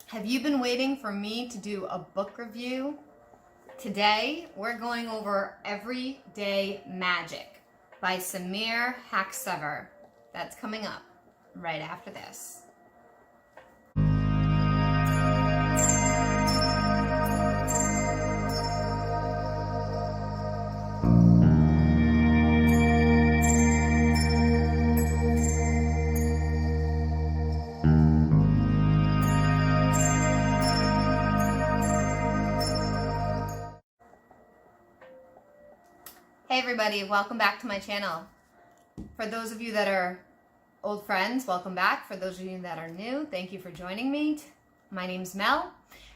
Have you been waiting for me to do a book review? Today, we're going over Everyday Magic by Samir Haksever. That's coming up right after this. Hey everybody, welcome back to my channel. For those of you that are old friends, welcome back. For those of you that are new, thank you for joining me. My name's Mel,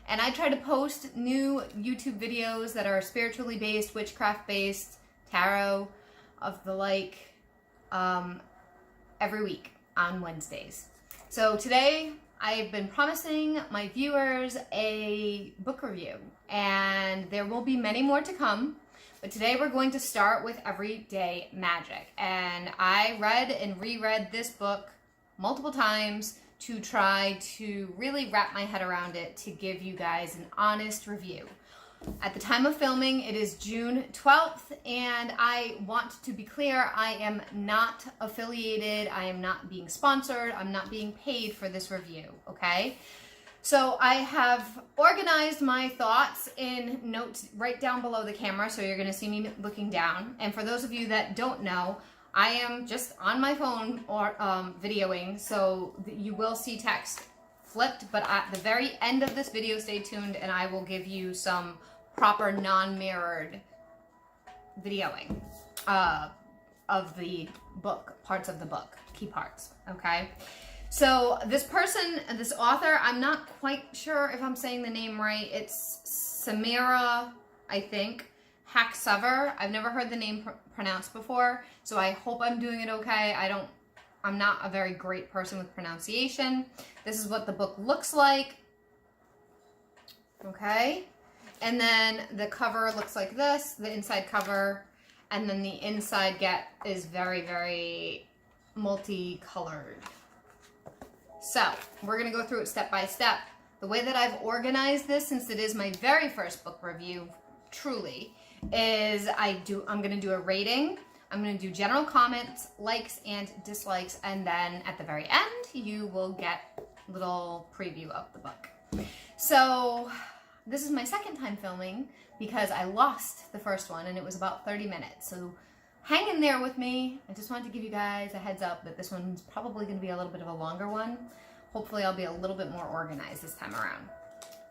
and I try to post new YouTube videos that are spiritually based, witchcraft based, tarot, of the like, every week on Wednesdays. So today, I've been promising my viewers a book review, and there will be many more to come. But today we're going to start with Everyday Magic. And I read and reread this book multiple times to try to really wrap my head around it to give you guys an honest review. At the time of filming, it is June 12th, and I want to be clear, I am not affiliated, I am not being sponsored, I'm not being paid for this review, okay? So I have organized my thoughts in notes right down below the camera, so you're going to see me looking down. And for those of you that don't know, I am just on my phone or videoing, so you will see text flipped, but at the very end of this video, stay tuned and I will give you some proper non-mirrored videoing of the book, parts of the book, key parts, okay? So this person, this author, I'm not quite sure if I'm saying the name right. It's Samira, I think, Haksever. I've never heard the name pronounced before, so I hope I'm doing it okay. I'm not a very great person with pronunciation. This is what the book looks like. Okay. And then the cover looks like this, the inside cover, and then the inside is very, very multicolored. So, we're going to go through it step by step. The way that I've organized this, since it is my very first book review, truly, is I'm going to do a rating, I'm going to do general comments, likes and dislikes, and then at the very end, you will get a little preview of the book. So, this is my second time filming because I lost the first one and it was about 30 minutes. So, hang in there with me. I just wanted to give you guys a heads up that this one's probably going to be a little bit of a longer one. Hopefully I'll be a little bit more organized this time around.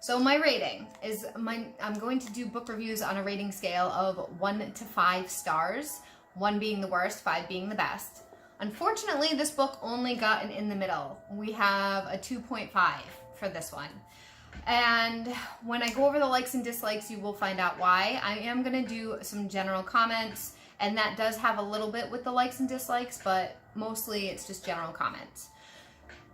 So my rating is, I'm going to do book reviews on a rating scale of 1 to 5 stars, 1 being the worst, 5 being the best. Unfortunately, this book only got an in the middle. We have a 2.5 for this one. And when I go over the likes and dislikes, you will find out why. I am going to do some general comments, and that does have a little bit with the likes and dislikes, but mostly it's just general comments.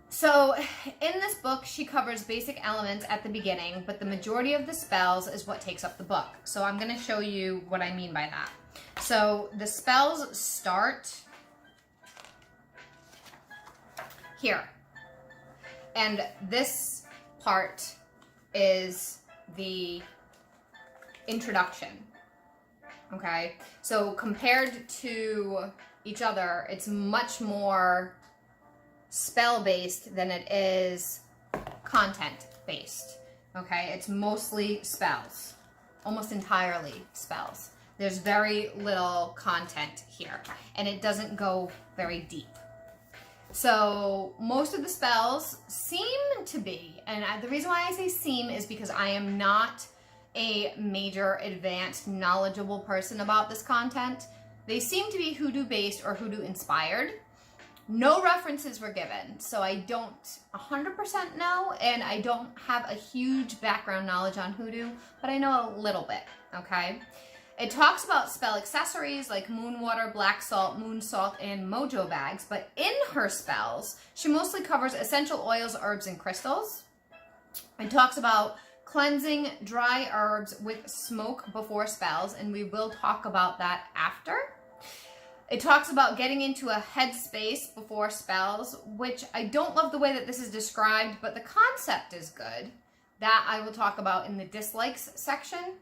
So in this book, she covers basic elements at the beginning, but the majority of the spells is what takes up the book. So I'm going to show you what I mean by that. So the spells start here. And this part is the introduction. Okay, so compared to each other, it's much more spell-based than it is content-based. Okay, it's mostly spells, almost entirely spells. There's very little content here, and it doesn't go very deep. So most of the spells seem to be, and the reason why I say seem is because I am not a major, advanced, knowledgeable person about this content. They seem to be hoodoo based or hoodoo inspired. No references were given, so I don't 100% know, and I don't have a huge background knowledge on hoodoo, but I know a little bit, okay? It talks about spell accessories like moon water, black salt, moon salt, and mojo bags, but in her spells, she mostly covers essential oils, herbs, and crystals. It talks about cleansing dry herbs with smoke before spells, and we will talk about that after. It talks about getting into a headspace before spells, which I don't love the way that this is described, but the concept is good. That I will talk about in the dislikes section.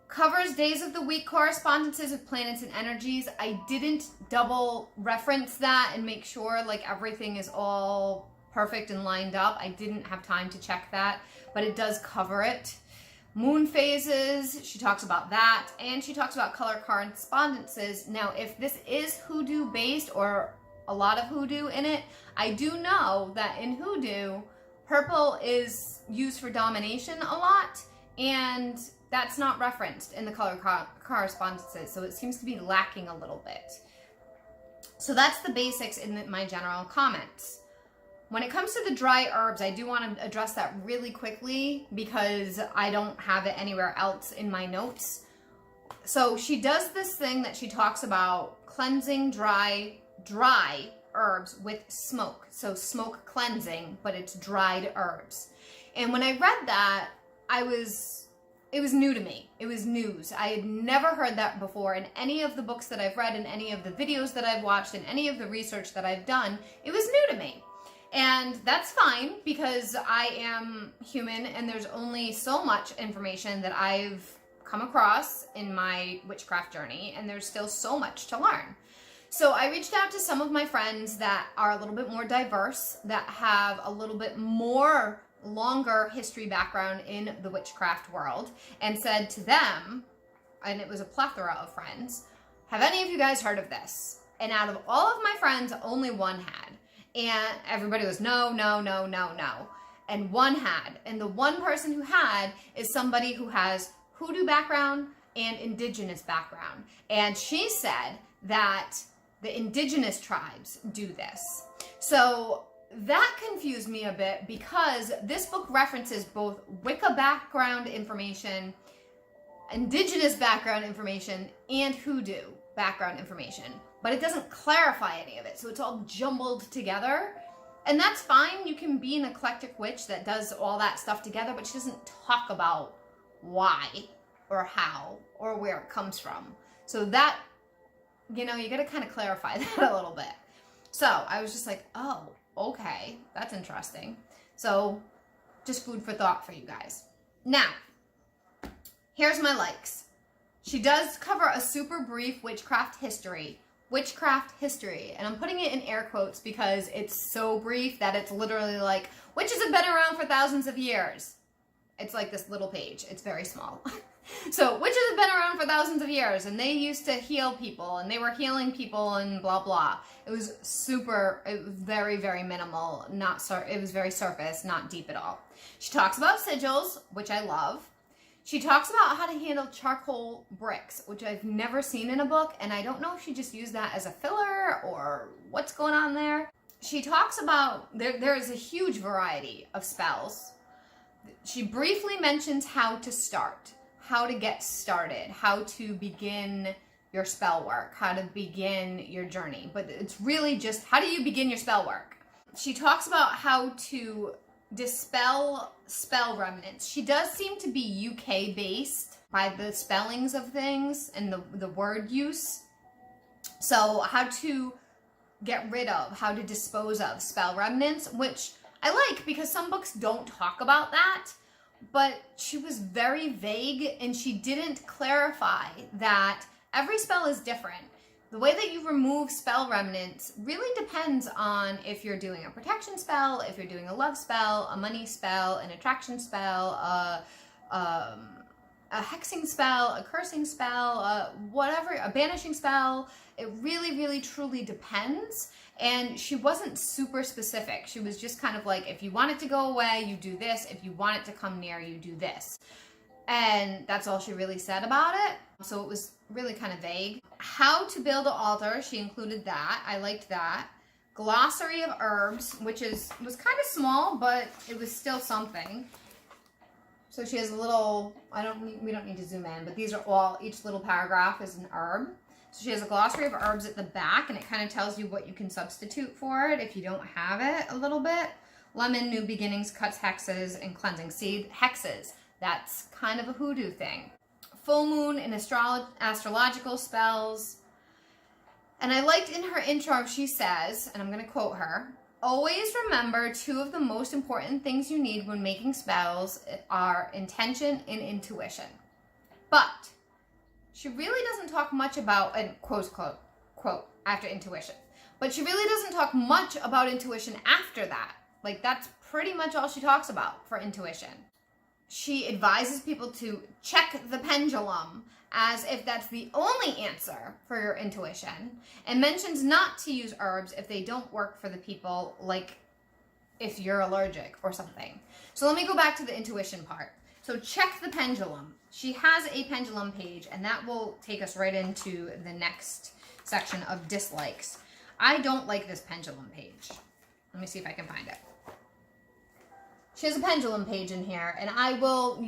Covers days of the week correspondences with planets and energies. I didn't double reference that and make sure like everything is all perfect and lined up. I didn't have time to check that, but it does cover it. Moon phases, she talks about that, and she talks about color correspondences. Now, if this is hoodoo based or a lot of hoodoo in it, I do know that in hoodoo, purple is used for domination a lot, and that's not referenced in the color correspondences, so it seems to be lacking a little bit. So that's the basics in my general comments. When it comes to the dry herbs, I do want to address that really quickly because I don't have it anywhere else in my notes. So she does this thing that she talks about cleansing dry herbs with smoke. So smoke cleansing, but it's dried herbs. And when I read that, it was new to me. It was news. I had never heard that before in any of the books that I've read, in any of the videos that I've watched, in any of the research that I've done. It was new to me. And that's fine because I am human and there's only so much information that I've come across in my witchcraft journey, and there's still so much to learn. So I reached out to some of my friends that are a little bit more diverse, that have a little bit more longer history background in the witchcraft world, and said to them, and it was a plethora of friends, have any of you guys heard of this? And out of all of my friends, only one had. And everybody was no. And one had. And the one person who had is somebody who has hoodoo background and indigenous background. And she said that the indigenous tribes do this. So that confused me a bit because this book references both Wicca background information, indigenous background information, and hoodoo background information. But it doesn't clarify any of it, so it's all jumbled together. And that's fine. You can be an eclectic witch that does all that stuff together, but she doesn't talk about why or how or where it comes from. So that, you got to kind of clarify that a little bit. So I was just like, oh, okay, that's interesting. So just food for thought for you guys. Now, here's my likes. She does cover a super brief witchcraft history, and I'm putting it in air quotes because it's so brief that it's literally like, witches have been around for thousands of years. It's like this little page. It's very small. So witches have been around for thousands of years, and they used to heal people, and they were healing people, and blah, blah. It was very, very minimal. It was very surface, not deep at all. She talks about sigils, which I love. She talks about how to handle charcoal bricks, which I've never seen in a book, and I don't know if she just used that as a filler or what's going on there. She talks about, there is a huge variety of spells. She briefly mentions how to start, how to get started, how to begin your spell work, how to begin your journey, but it's really just, how do you begin your spell work? She talks about how to dispel spell remnants. She does seem to be UK based by the spellings of things and the word use. So how to get rid of, how to dispose of spell remnants, which I like because some books don't talk about that, but she was very vague and she didn't clarify that every spell is different. The way that you remove spell remnants really depends on if you're doing a protection spell, if you're doing a love spell, a money spell, an attraction spell, a hexing spell, a cursing spell, whatever, a banishing spell. It really, really, truly depends. And she wasn't super specific. She was just kind of like, if you want it to go away, you do this. If you want it to come near, you do this. And that's all she really said about it. So it was really kind of vague. How to build an altar, she included that. I liked that. Glossary of herbs, which was kind of small, but it was still something. So she has a little, we don't need to zoom in, but these are all, each little paragraph is an herb. So she has a glossary of herbs at the back, and it kind of tells you what you can substitute for it if you don't have it a little bit. Lemon, new beginnings, cuts, hexes, and cleansing. See, hexes. That's kind of a hoodoo thing. Full moon and astrological spells. And I liked in her intro, she says, and I'm going to quote her, "Always remember 2 of the most important things you need when making spells are intention and intuition." But she really doesn't talk much about, and quote, after intuition. But she really doesn't talk much about intuition after that. Like, that's pretty much all she talks about for intuition. She advises people to check the pendulum as if that's the only answer for your intuition, and mentions not to use herbs if they don't work for the people, like if you're allergic or something. So let me go back to the intuition part. So check the pendulum. She has a pendulum page, and that will take us right into the next section of dislikes. I don't like this pendulum page. Let me see if I can find it. She has a pendulum page in here, and I will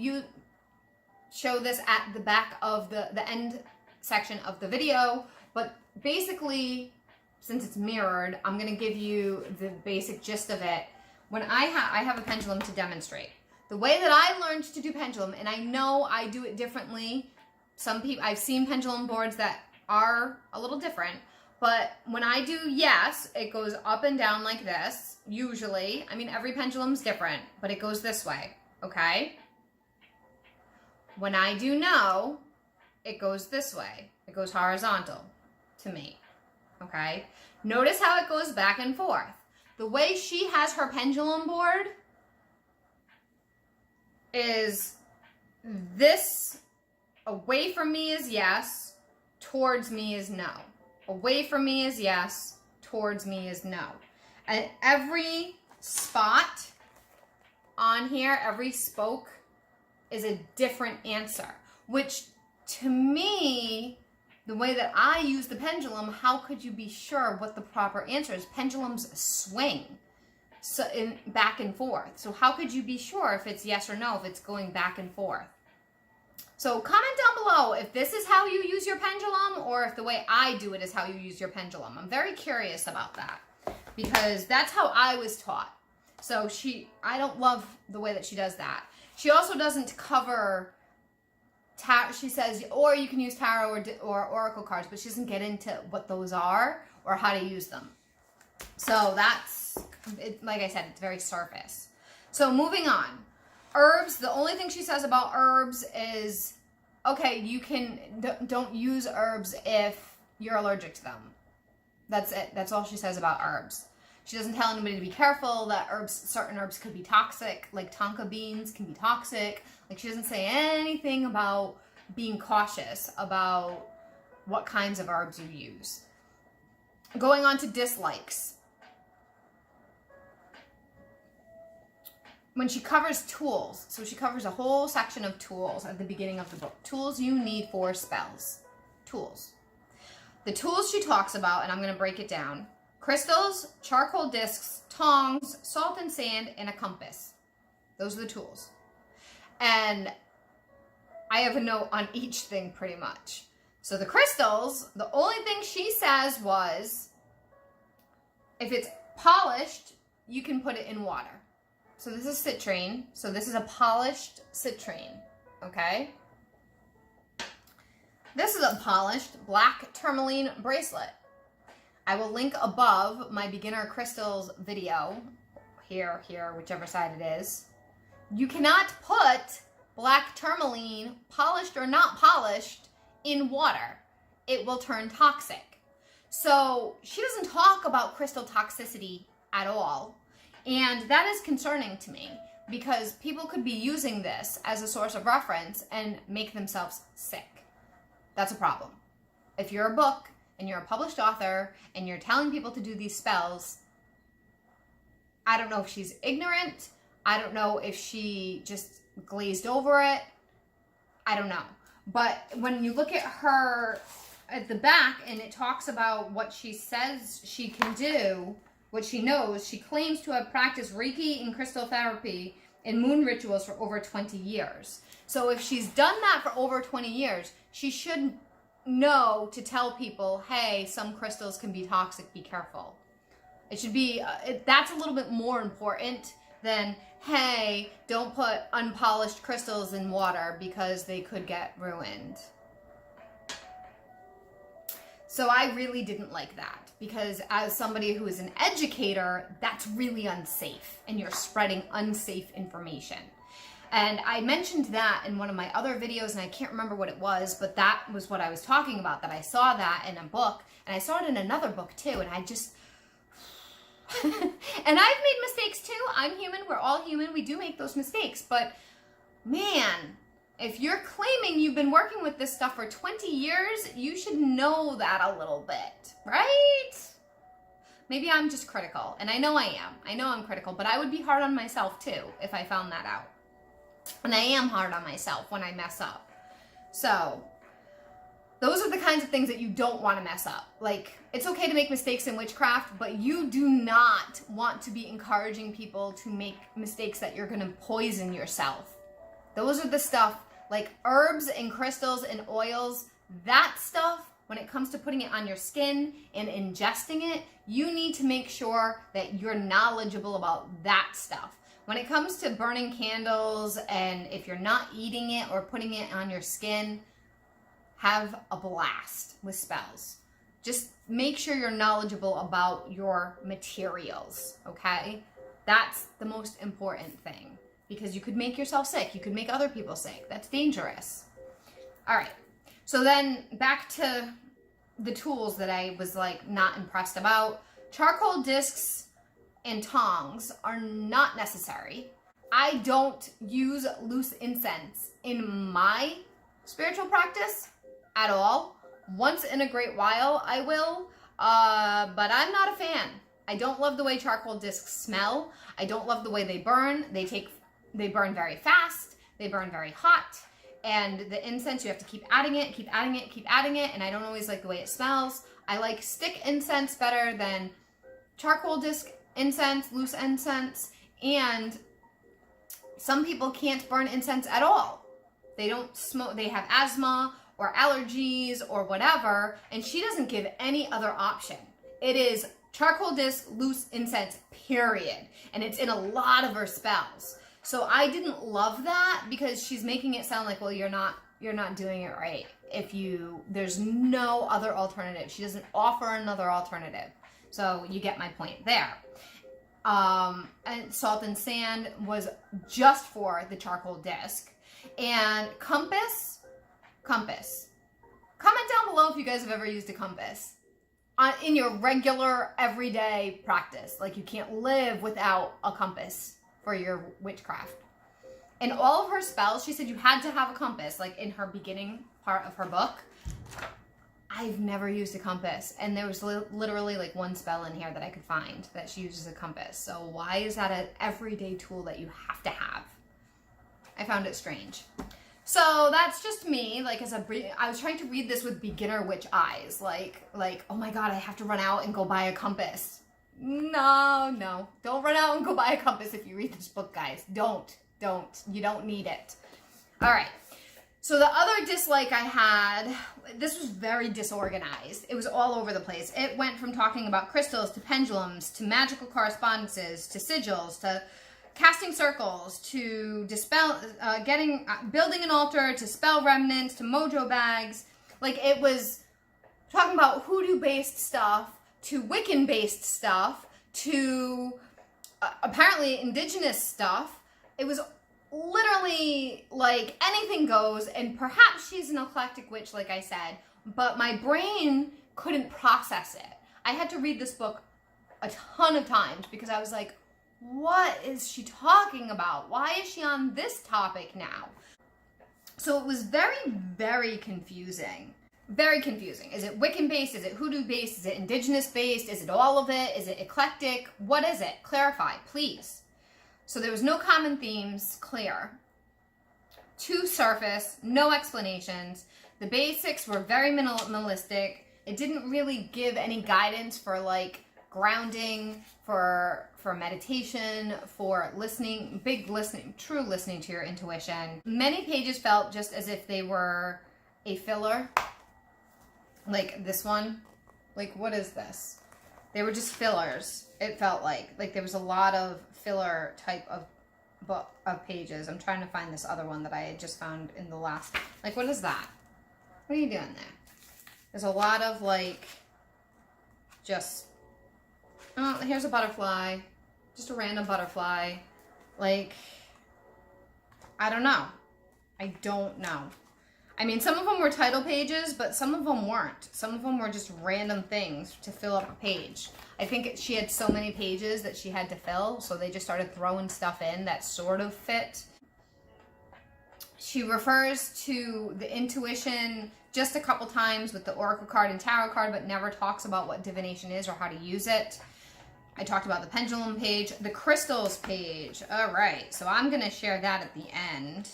show this at the back of the end section of the video, but basically, since it's mirrored, I'm going to give you the basic gist of it. When I have a pendulum to demonstrate. The way that I learned to do pendulum, and I know I do it differently. Some people, I've seen pendulum boards that are a little different, but when I do yes, it goes up and down like this, usually. I mean, every pendulum's different, but it goes this way, okay? When I do no, it goes this way. It goes horizontal to me, okay? Notice how it goes back and forth. The way she has her pendulum board is this: away from me is yes, towards me is no. Away from me is yes, towards me is no. And every spot on here, every spoke is a different answer, which to me, the way that I use the pendulum, how could you be sure what the proper answer is? Pendulums swing back and forth. So how could you be sure if it's yes or no, if it's going back and forth? So comment down below if this is how you use your pendulum, or if the way I do it is how you use your pendulum. I'm very curious about that, because that's how I was taught. So I don't love the way that she does that. She also doesn't cover she says, or you can use tarot or oracle cards, but she doesn't get into what those are or how to use them. So that's, like I said, it's very surface. So moving on. Herbs, the only thing she says about herbs is, okay, you don't use herbs if you're allergic to them. That's it. That's all she says about herbs. She doesn't tell anybody to be careful that certain herbs could be toxic, like tonka beans can be toxic. Like, she doesn't say anything about being cautious about what kinds of herbs you use. Going on to dislikes. When she covers tools, so she covers a whole section of tools at the beginning of the book. Tools you need for spells. Tools. The tools she talks about, and I'm going to break it down: crystals, charcoal discs, tongs, salt and sand, and a compass. Those are the tools. And I have a note on each thing pretty much. So the crystals, the only thing she says was, if it's polished, you can put it in water. So this is citrine. So this is a polished citrine, okay? This is a polished black tourmaline bracelet. I will link above my beginner crystals video, here, whichever side it is. You cannot put black tourmaline, polished or not polished, in water. It will turn toxic. So she doesn't talk about crystal toxicity at all. And that is concerning to me, because people could be using this as a source of reference and make themselves sick. That's a problem. If you're a book and you're a published author and you're telling people to do these spells, I don't know if she's ignorant. I don't know if she just glazed over it. I don't know. But when you look at her at the back and it talks about what she says she can do, what she knows, she claims to have practiced Reiki and crystal therapy and moon rituals for over 20 years. So if she's done that for over 20 years, she should know to tell people, hey, some crystals can be toxic, be careful. It should be, that's a little bit more important than, hey, don't put unpolished crystals in water because they could get ruined. So I really didn't like that, because as somebody who is an educator, that's really unsafe, and you're spreading unsafe information. And I mentioned that in one of my other videos, and I can't remember what it was, but that was what I was talking about, that I saw that in a book, and I saw it in another book too, and I just... and I've made mistakes too. I'm human. We're all human. We do make those mistakes. But man, if you're claiming you've been working with this stuff for 20 years, you should know that a little bit, right? Maybe I'm just critical, and I know I am. I know I'm critical, but I would be hard on myself too if I found that out. And I am hard on myself when I mess up. So those are the kinds of things that you don't want to mess up. Like, it's okay to make mistakes in witchcraft, but you do not want to be encouraging people to make mistakes that you're going to poison yourself. Those are the stuff, like herbs and crystals and oils, that stuff, when it comes to putting it on your skin and ingesting it, you need to make sure that you're knowledgeable about that stuff. When it comes to burning candles, and if you're not eating it or putting it on your skin, have a blast with spells. Just make sure you're knowledgeable about your materials, okay? That's the most important thing, because you could make yourself sick. You could make other people sick. That's dangerous. All right. So then back to the tools that I was like not impressed about. Charcoal discs and tongs are not necessary. I don't use loose incense in my spiritual practice at all. Once in a great while I will, but I'm not a fan. I don't love the way charcoal discs smell. I don't love the way they burn. They burn very fast. They burn very hot. And the incense, you have to keep adding it, keep adding it, keep adding it, and I don't always like the way it smells. I like stick incense better than charcoal disc incense, loose incense, and some people can't burn incense at all. They don't smoke, they have asthma or allergies or whatever, and she doesn't give any other option. It is charcoal disc, loose incense, period. And it's in a lot of her spells. So I didn't love that, because she's making it sound like, well, you're not doing it right there's no other alternative. She doesn't offer another alternative. So you get my point there. And salt and sand was just for the charcoal disc. And compass. Comment down below if you guys have ever used a compass in your regular everyday practice. Like, you can't live without a compass for your witchcraft. In all of her spells, she said you had to have a compass, like in her beginning part of her book. I've never used a compass, and there was literally like one spell in here that I could find that she uses a compass. So why is that an everyday tool that you have to have? I found it strange. So that's just me, like, I was trying to read this with beginner witch eyes, like, oh my God, I have to run out and go buy a compass. No, don't run out and go buy a compass if you read this book, guys. Don't, you don't need it. All right. So the other dislike I had, this was very disorganized. It was all over the place. It went from talking about crystals to pendulums to magical correspondences to sigils to casting circles to dispel, building an altar to spell remnants to mojo bags. Like, it was talking about hoodoo-based stuff to Wiccan-based stuff to apparently indigenous stuff. It was literally like anything goes, and perhaps she's an eclectic witch, like I said, but my brain couldn't process it. I had to read this book a ton of times because I was like, what is she talking about? Why is she on this topic now? So it was very, very confusing. Very confusing. Is it Wiccan-based? Is it hoodoo-based? Is it indigenous-based? Is it all of it? Is it eclectic? What is it? Clarify, please. So there was no common themes, clear. Too surface, no explanations. The basics were very minimalistic. It didn't really give any guidance for like grounding, for meditation, for listening, true listening to your intuition. Many pages felt just as if they were a filler. Like this one. Like, what is this? They were just fillers. It felt like there was a lot of filler type of book of pages. I'm trying to find this other one that I had just found in the last. Like, what is that? What are you doing there? There's a lot of like, just, oh, here's a butterfly, just a random butterfly. Like, I don't know. I don't know. I mean, some of them were title pages, but some of them weren't. Some of them were just random things to fill up a page. I think she had so many pages that she had to fill, so they just started throwing stuff in that sort of fit. She refers to the intuition just a couple times with the Oracle card and Tarot card, but never talks about what divination is or how to use it. I talked about the pendulum page, the crystals page. All right, so I'm going to share that at the end.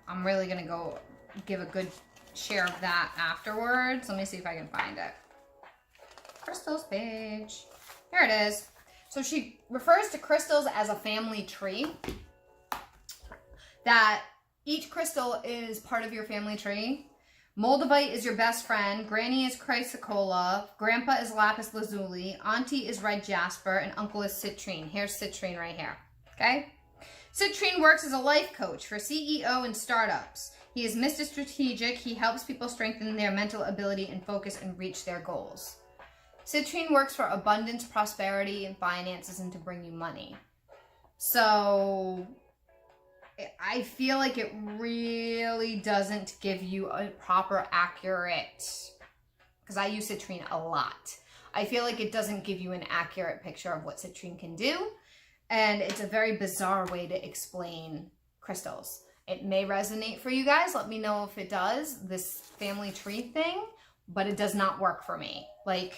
I'm really going to go give a good share of that afterwards. Let me see if I can find it. Crystals page. Here it is. So she refers to crystals as a family tree. That each crystal is part of your family tree. Moldavite is your best friend. Granny is chrysocolla. Grandpa is lapis lazuli. Auntie is red jasper. And uncle is citrine. Here's citrine right here. Okay? Citrine works as a life coach for CEO and startups. He is Mr. Strategic. He helps people strengthen their mental ability and focus and reach their goals. Citrine works for abundance, prosperity, and finances and to bring you money. So I feel like it really doesn't give you a proper, accurate, because I use citrine a lot. I feel like it doesn't give you an accurate picture of what citrine can do. And it's a very bizarre way to explain crystals. It may resonate for you guys. Let me know if it does, this family tree thing, but it does not work for me. Like,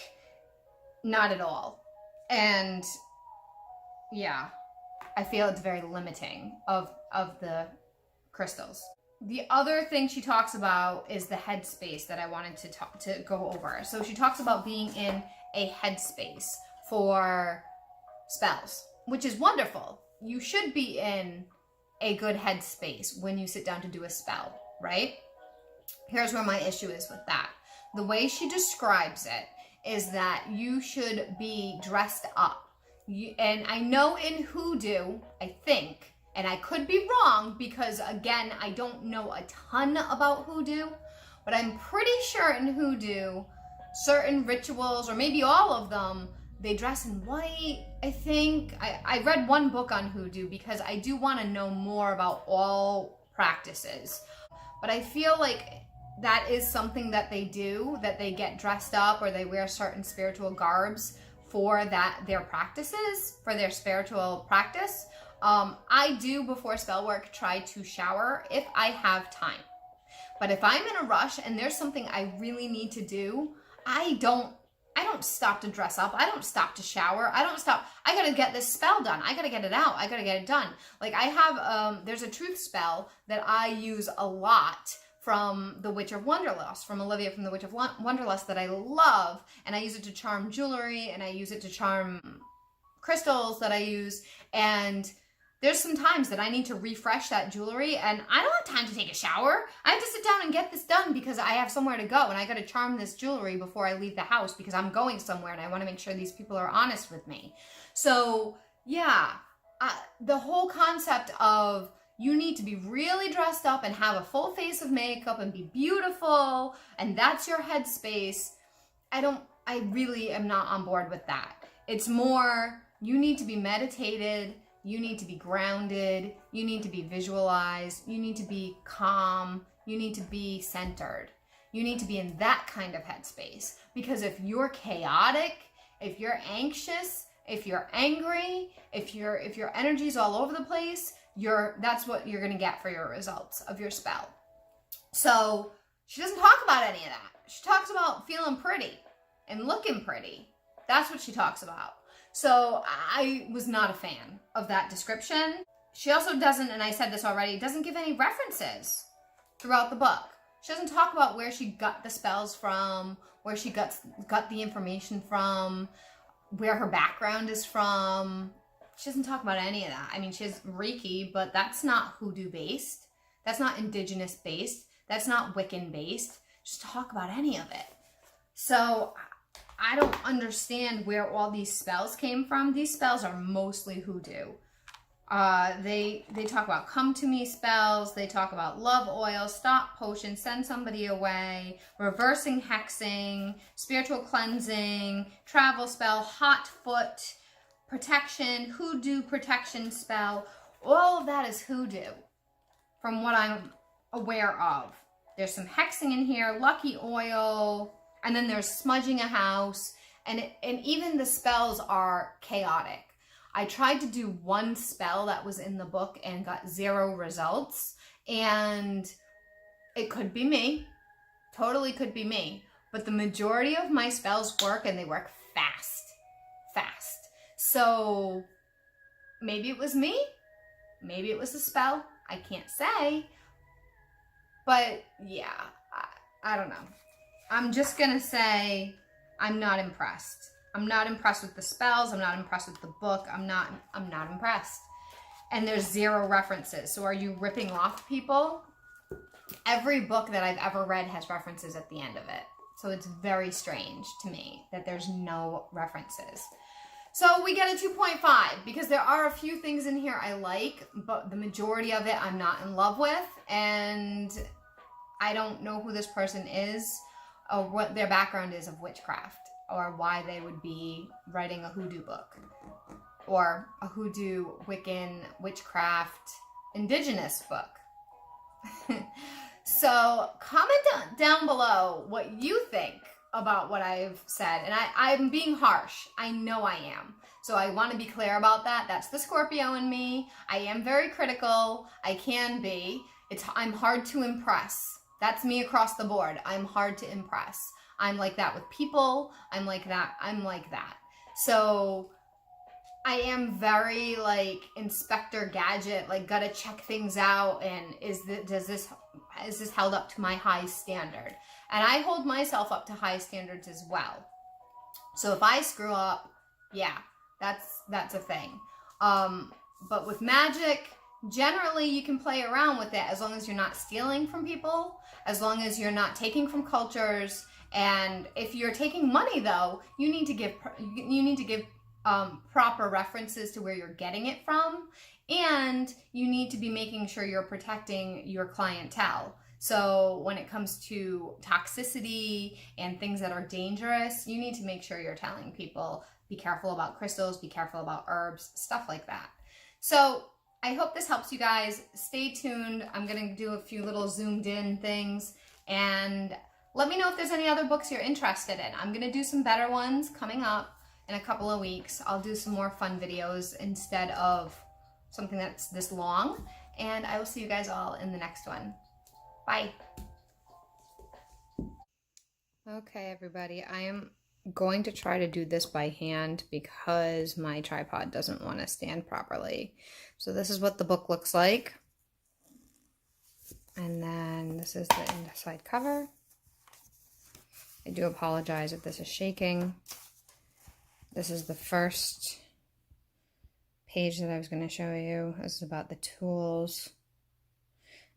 not at all. And yeah, I feel it's very limiting of the crystals. The other thing she talks about is the headspace that I wanted to go over. So she talks about being in a headspace for spells, which is wonderful. You should be in a good headspace when you sit down to do a spell, right? Here's where my issue is with that. The way she describes it is that you should be dressed up. And I know in hoodoo, I think, and I could be wrong because, again, I don't know a ton about hoodoo, but I'm pretty sure in hoodoo, certain rituals, or maybe all of them, they dress in white, I think. I read one book on hoodoo because I do want to know more about all practices. But I feel like that is something that they do, that they get dressed up or they wear certain spiritual garbs for their practices, for their spiritual practice. I do, before spell work, try to shower if I have time. But if I'm in a rush and there's something I really need to do, I don't stop to dress up. I don't stop to shower. I don't stop. I gotta get this spell done. I gotta get it out. I gotta get it done. Like I have, there's a truth spell that I use a lot from The Witch of Wonderlust, from Olivia from The Witch of Wonderlust, that I love. And I use it to charm jewelry, and I use it to charm crystals that I use. And there's some times that I need to refresh that jewelry, and I don't have time to take a shower. I have to sit down and get this done because I have somewhere to go, and I got to charm this jewelry before I leave the house because I'm going somewhere, and I want to make sure these people are honest with me. So, yeah, the whole concept of you need to be really dressed up and have a full face of makeup and be beautiful, and that's your headspace. I really am not on board with that. It's more, you need to be meditated. You need to be grounded, you need to be visualized, you need to be calm, you need to be centered. You need to be in that kind of headspace. Because if you're chaotic, if you're anxious, if you're angry, if your energy's all over the place, that's what you're gonna get for your results of your spell. So she doesn't talk about any of that. She talks about feeling pretty and looking pretty. That's what she talks about. So I was not a fan of that description. She also doesn't, and I said this already, doesn't give any references throughout the book. She doesn't talk about where she got the spells from, where she got the information from, where her background is from. She doesn't talk about any of that. I mean, she has Reiki, but that's not hoodoo based. That's not indigenous based. That's not Wiccan based. Just talk about any of it. So I don't understand where all these spells came from. These spells are mostly hoodoo. They talk about come to me spells. They talk about love oil, stop potion, send somebody away, reversing hexing, spiritual cleansing, travel spell, hot foot, protection, hoodoo protection spell. All of that is hoodoo from what I'm aware of. There's some hexing in here, lucky oil, and then there's smudging a house, and even the spells are chaotic. I tried to do one spell that was in the book and got 0 results, and it could be me, totally could be me, but the majority of my spells work, and they work fast. So maybe it was me, maybe it was the spell, I can't say, but yeah, I don't know. I'm just gonna say I'm not impressed. I'm not impressed with the spells. I'm not impressed with the book. I'm not impressed. And there's 0 references. So are you ripping off people? Every book that I've ever read has references at the end of it. So it's very strange to me that there's no references. So we get a 2.5 because there are a few things in here I like, but the majority of it I'm not in love with. And I don't know who this person is or what their background is of witchcraft, or why they would be writing a hoodoo book, or a hoodoo, Wiccan, witchcraft, indigenous book. So comment down below what you think about what I've said. And I'm being harsh. I know I am. So I want to be clear about that. That's the Scorpio in me. I am very critical. I can be. I'm hard to impress. That's me across the board. I'm hard to impress. I'm like that with people. I'm like that. So I am very like Inspector Gadget, like gotta check things out, and is this held up to my high standard? And I hold myself up to high standards as well. So if I screw up, yeah, that's a thing. But with magic, generally you can play around with it as long as you're not stealing from people, as long as you're not taking from cultures. And if you're taking money, though, you need to give proper references to where you're getting it from, and you need to be making sure you're protecting your clientele. So when it comes to toxicity and things that are dangerous, you need to make sure you're telling people, be careful about crystals, be careful about herbs, stuff like that. So I hope this helps you guys. Stay tuned. I'm going to do a few little zoomed in things, and let me know if there's any other books you're interested in. I'm going to do some better ones coming up in a couple of weeks. I'll do some more fun videos instead of something that's this long, and I will see you guys all in the next one. Bye. Okay, everybody, I am going to try to do this by hand because my tripod doesn't want to stand properly. So this is what the book looks like. And then this is the inside cover. I do apologize if this is shaking. This is the first page that I was going to show you. This is about the tools.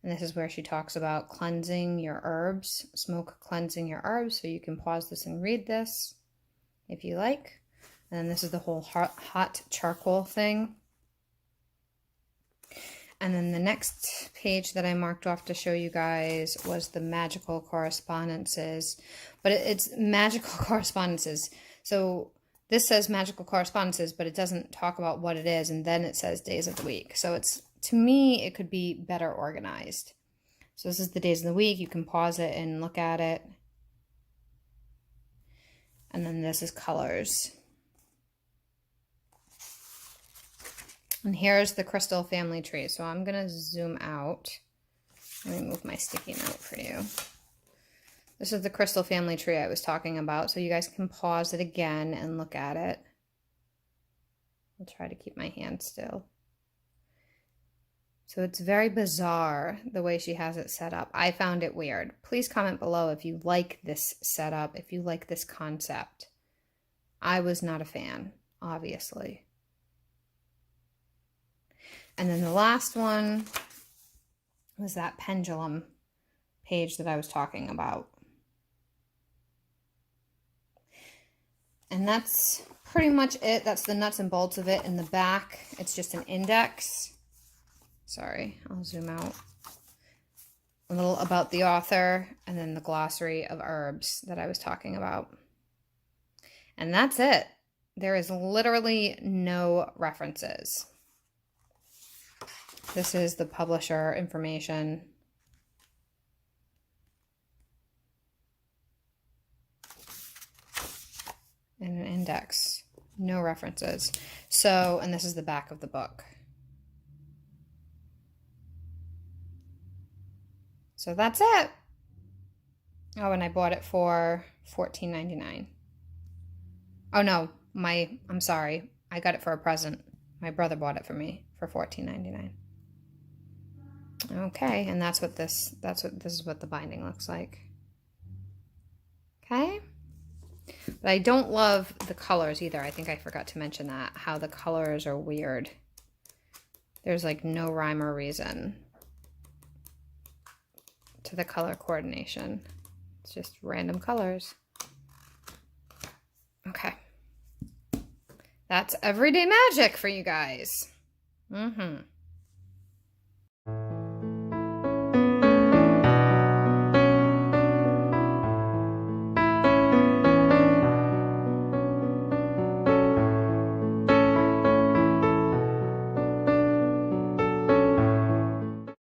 And this is where she talks about cleansing your herbs, smoke cleansing your herbs. So you can pause this and read this if you like. And then this is the whole hot charcoal thing. And then the next page that I marked off to show you guys was the magical correspondences. But it's magical correspondences. So this says magical correspondences, but it doesn't talk about what it is. And then it says days of the week. So it's, to me, it could be better organized. So this is the days of the week. You can pause it and look at it. And then this is colors. And here's the crystal family tree. So I'm going to zoom out. Let me move my sticky note for you. This is the crystal family tree I was talking about. So you guys can pause it again and look at it. I'll try to keep my hand still. So it's very bizarre the way she has it set up. I found it weird. Please comment below if you like this setup, if you like this concept. I was not a fan, obviously. And then the last one was that pendulum page that I was talking about. And that's pretty much it. That's the nuts and bolts of it. In the back, it's just an index. Sorry, I'll zoom out. A little about the author, and then the glossary of herbs that I was talking about. And that's it. There is literally no references. This is the publisher information. And an index. No references. So, and this is the back of the book. So that's it. Oh, and I bought it for $14.99. Oh no, I'm sorry. I got it for a present. My brother bought it for me for $14.99. Okay, and this is what the binding looks like. Okay? But I don't love the colors either. I think I forgot to mention that, how the colors are weird. There's like no rhyme or reason to the color coordination. It's just random colors. Okay. That's everyday magic for you guys.